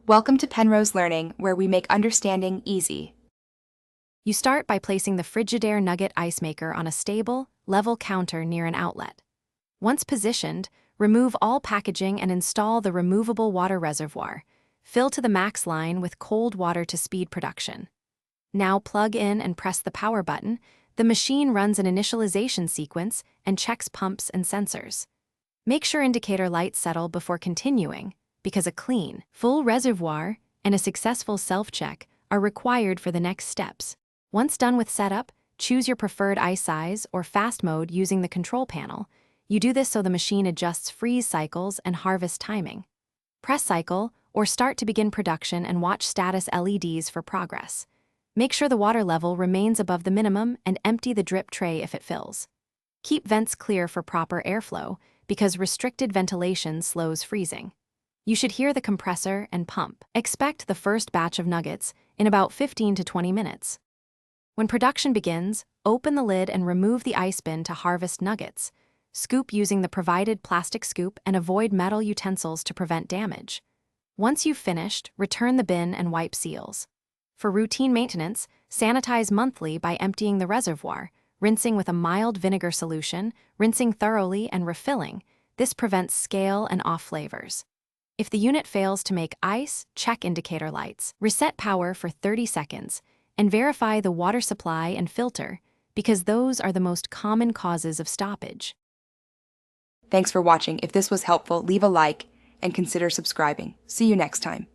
Welcome to Penrose Learning, where we make understanding easy. You start by placing the Frigidaire Nugget Ice Maker on a stable, level counter near an outlet. Once positioned, remove all packaging and install the removable water reservoir. Fill to the max line with cold water to speed production. Now plug in and press the power button. The machine runs an initialization sequence and checks pumps and sensors. Make sure indicator lights settle before continuing, because a clean, full reservoir and a successful self-check are required for the next steps. Once done with setup, choose your preferred ice size or fast mode using the control panel. You do this so the machine adjusts freeze cycles and harvest timing. Press cycle or start to begin production and watch status LEDs for progress. Make sure the water level remains above the minimum and empty the drip tray if it fills. Keep vents clear for proper airflow because restricted ventilation slows freezing. You should hear the compressor and pump. Expect the first batch of nuggets in about 15 to 20 minutes. When production begins, open the lid and remove the ice bin to harvest nuggets. Scoop using the provided plastic scoop and avoid metal utensils to prevent damage. Once you've finished, return the bin and wipe seals. For routine maintenance, sanitize monthly by emptying the reservoir, rinsing with a mild vinegar solution, rinsing thoroughly and refilling. This prevents scale and off flavors. If the unit fails to make ice, check indicator lights. Reset power for 30 seconds and verify the water supply and filter because those are the most common causes of stoppage. Thanks for watching. If this was helpful, leave a like and consider subscribing. See you next time.